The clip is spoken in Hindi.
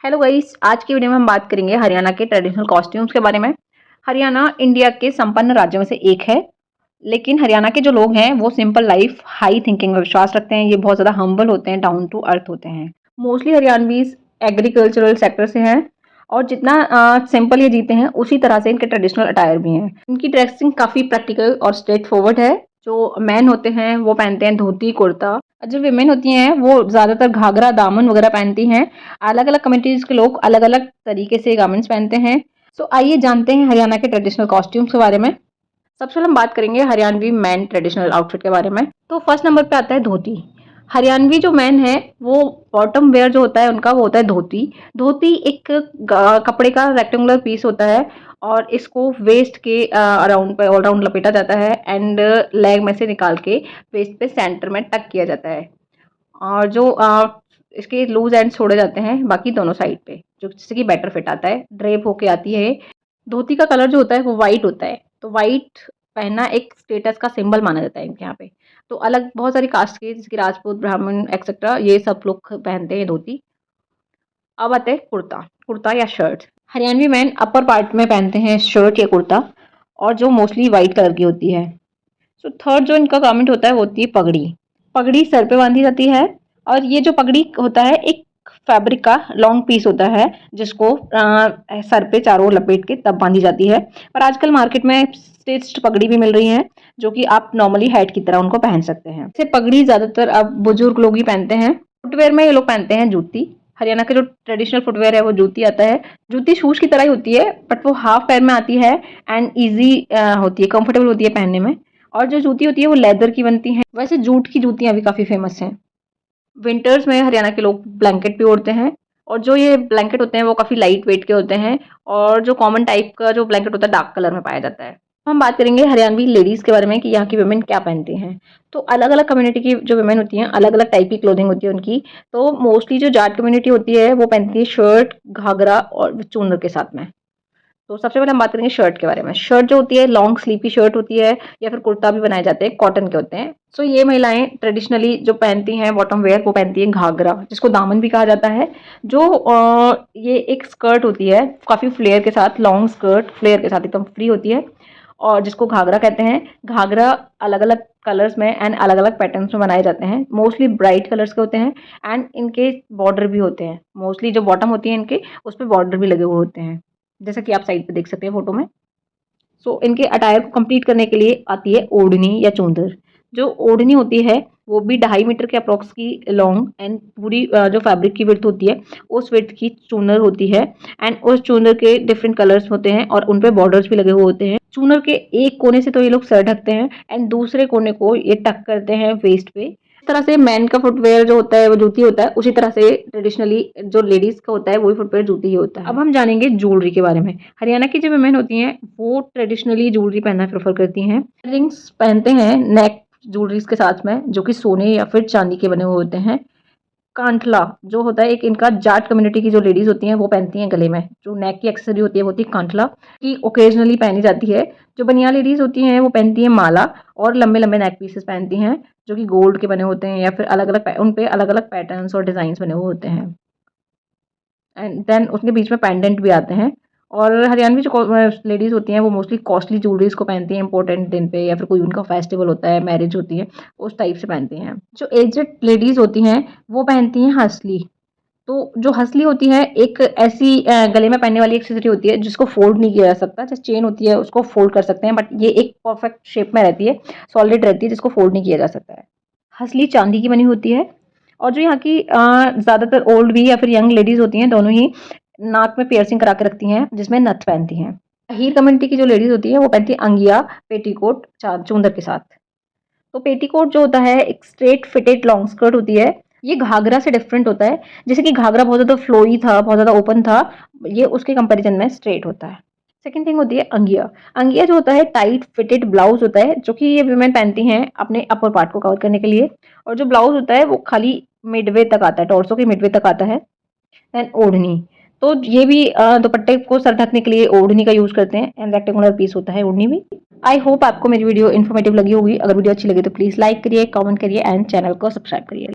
हेलो गाइस, आज की वीडियो में हम बात करेंगे हरियाणा के ट्रेडिशनल कॉस्ट्यूम्स के बारे में। हरियाणा इंडिया के संपन्न राज्यों में से एक है, लेकिन हरियाणा के जो लोग हैं वो सिंपल लाइफ, हाई थिंकिंग में विश्वास रखते हैं। ये बहुत ज़्यादा हम्बल होते हैं, डाउन टू अर्थ होते हैं। मोस्टली हरियाणवीज एग्रीकल्चरल सेक्टर से हैं और जितना सिंपल ये जीते हैं उसी तरह से इनके ट्रेडिशनल अटायर भी हैं। इनकी ड्रेसिंग काफ़ी प्रैक्टिकल और स्ट्रेट फॉरवर्ड है। जो मैन होते हैं वो पहनते हैं धोती कुर्ता, जो विमेन होती हैं वो ज़्यादातर घाघरा दामन वगैरह पहनती हैं। अलग अलग कम्युनिटीज के लोग अलग अलग तरीके से गारमेंट्स पहनते हैं। सो आइए जानते हैं हरियाणा के ट्रेडिशनल कॉस्ट्यूम्स के बारे में। सबसे पहले हम बात करेंगे हरियाणवी मैन ट्रेडिशनल आउटफिट के बारे में। तो फर्स्ट नंबर पे आता है धोती। हरियाणवी जो मैन है वो बॉटम वेयर जो होता है उनका वो होता है धोती। धोती एक कपड़े का रेक्टेंगुलर पीस होता है और इसको वेस्ट के अराउंड पे ऑल राउंड लपेटा जाता है एंड लेग में से निकाल के वेस्ट पे सेंटर में टक किया जाता है। और जो इसके लूज एंड छोड़े जाते हैं बाकी दोनों साइड पे, जो जिससे कि बेटर फिट आता है, ड्रेप होके आती है। धोती का कलर जो होता है वो वाइट होता है, तो वाइट पहनना एक स्टेटस का सिंबल माना जाता है इनके यहाँ पे। तो अलग बहुत सारी कास्ट के जैसे कि राजपूत, ब्राह्मण एक्सेट्रा ये सब लोग पहनते हैं धोती। अब आते हैं कुर्ता। कुर्ता या shirt. Haryanvi man upper part में पहनते हैं शर्ट या कुर्ता, और जो मोस्टली वाइट कलर की होती है। सो थर्ड जो इनका गारमेंट होता है वो होती है पगड़ी। पगड़ी सर पे बांधी जाती है और ये जो पगड़ी होता है एक फैब्रिक का लॉन्ग पीस होता है जिसको सर पे चारों ओर लपेट के तब बांधी जाती है। पर आजकल मार्केट में स्टिच्ड पगड़ी भी मिल रही है जो कि आप नॉर्मली हेड की तरह उनको पहन सकते हैं। इसे पगड़ी ज्यादातर अब बुजुर्ग लोग ही पहनते हैं। फुटवेयर में ये लोग पहनते हैं जूती। हरियाणा का जो ट्रेडिशनल फुटवेयर है वो जूती आता है। जूती शूज की तरह ही होती है बट वो हाफ पैर में आती है एंड ईजी होती है, कंफर्टेबल होती है पहनने में। और जो जूती होती है वो लेदर की बनती है। वैसे जूट की जूतियां भी काफी फेमस हैं। विंटर्स में हरियाणा के लोग ब्लैंकेट भी ओढ़ते हैं और जो ये ब्लैंकेट होते हैं वो काफी लाइट वेट के होते हैं। और जो कॉमन टाइप का जो ब्लैंकेट होता है डार्क कलर में पाया जाता है। हम बात करेंगे हरियाणवी लेडीज के बारे में कि यहाँ की वुमेन क्या पहनती हैं। तो अलग अलग कम्युनिटी की जो वुमेन होती हैं अलग अलग टाइप की क्लोथिंग होती है उनकी। तो मोस्टली जो जाट कम्युनिटी होती है वो पहनती है शर्ट, घाघरा और चूनर के साथ में। तो सबसे पहले हम बात करेंगे शर्ट के बारे में। शर्ट जो होती है लॉन्ग स्लीपी शर्ट होती है या फिर कुर्ता भी बनाए जाते हैं, कॉटन के होते हैं। सो ये महिलाएं ट्रेडिशनली जो पहनती हैं बॉटम वेयर वो पहनती हैं घाघरा, जिसको दामन भी कहा जाता है। जो ये एक स्कर्ट होती है काफी फ्लेयर के साथ, लॉन्ग स्कर्ट फ्लेयर के साथ एकदम फ्री होती है और जिसको घाघरा कहते हैं। घाघरा अलग अलग कलर्स में एंड अलग अलग पैटर्न्स में बनाए जाते हैं। मोस्टली ब्राइट कलर्स के होते हैं एंड इनके बॉर्डर भी होते हैं। मोस्टली जो बॉटम होती है इनके उस पर बॉर्डर भी लगे हुए होते हैं, जैसा कि आप साइड पे देख सकते हैं फोटो में। सो इनके अटायर को कंप्लीट करने के लिए आती है ओढ़नी या चूंदर। जो ओढ़नी होती है वो भी 2.5 मीटर के अप्रोक्स की लॉन्ग एंड पूरी जो फैब्रिक की विड्थ होती है उस विड्थ की चूनर होती है। एंड उस चूनर के डिफरेंट कलर्स होते हैं और उन पे बॉर्डर्स भी लगे हुए होते हैं। चूनर के एक कोने से तो ये लोग सर ढकते हैं एंड दूसरे कोने को ये टक करते हैं वेस्ट पे। इस तरह से मैन का फुटवेयर जो होता है वो जूती होता है, उसी तरह से ट्रेडिशनली जो लेडीज का होता है वही फुटवेयर जूती ही होता है। अब हम जानेंगे ज्वेलरी के बारे में। हरियाणा की जो वुमेन होती हैं वो ट्रेडिशनली ज्वेलरी पहनना प्रेफर करती हैं। रिंग्स पहनते हैं नेक ज्वेलरीज के साथ में, जो कि सोने या फिर चांदी के बने हुए होते हैं। कांठला जो होता है एक इनका जाट कम्युनिटी की जो लेडीज होती हैं वो पहनती हैं गले में। जो नेक की एक्सेसरी होती है वो होती है कांठला, की ओकेजनली पहनी जाती है। जो बनिया लेडीज होती हैं वो पहनती हैं माला और लंबे लंबे नेक पीसेस पहनती हैं जो कि गोल्ड के बने होते हैं या फिर अलग अलग उन पे अलग अलग पैटर्न्स और डिजाइन बने हुए होते हैं। एंड देन उसके बीच में पेंडेंट भी आते हैं। और हरियाणवी जो लेडीज होती हैं वो मोस्टली कॉस्टली ज्वेलरीज को पहनती हैं इंपॉर्टेंट दिन पे या फिर कोई उनका फेस्टिवल होता है, मैरिज होती है, उस टाइप से पहनती हैं। जो एजेड लेडीज होती हैं वो पहनती हैं हसली। तो जो हसली होती है एक ऐसी गले में पहनने वाली एक्सेसरी होती है जिसको फोल्ड नहीं किया जा सकता। जैसे चेन होती है उसको फोल्ड कर सकते हैं बट ये एक परफेक्ट शेप में रहती है, सॉलिड रहती है, जिसको फोल्ड नहीं किया जा सकता है। हसली चांदी की बनी होती है। और जो यहाँ की ज़्यादातर ओल्ड भी या फिर यंग लेडीज होती हैं दोनों ही नाक में पियर्सिंग करा के रखती हैं जिसमें नथ पहनती हैं। हीर कम्युनिटी की जो लेडीज होती है वो पहनती है अंगिया, पेटीकोट चूंदर के साथ। तो पेटीकोट जो होता है एक स्ट्रेट फिटेड लॉन्ग स्कर्ट होती है। ये घाघरा से डिफरेंट होता है। जैसे कि घाघरा बहुत ज्यादा फ्लोई था, बहुत ज्यादा ओपन था, ये उसके कंपैरिजन में स्ट्रेट होता है। सेकंड थिंग होती है अंगिया। अंगिया जो होता है टाइट फिटेड ब्लाउज होता है जो कि ये वुमेन पहनती हैं अपने अपर पार्ट को कवर करने के लिए। और जो ब्लाउज होता है वो खाली मिडवे तक आता है, टॉर्सो के मिडवे तक आता है। देन ओढ़नी। तो ये भी दुपट्टे को सर ढकने के लिए ओढ़नी का यूज करते हैं एंड रेक्टेंगुलर पीस होता है ओढ़नी भी। आई होप आपको मेरी वीडियो इन्फॉर्मेटिव लगी होगी। अगर वीडियो अच्छी लगी तो प्लीज लाइक करिए, कमेंट करिए एंड चैनल को सब्सक्राइब करिए।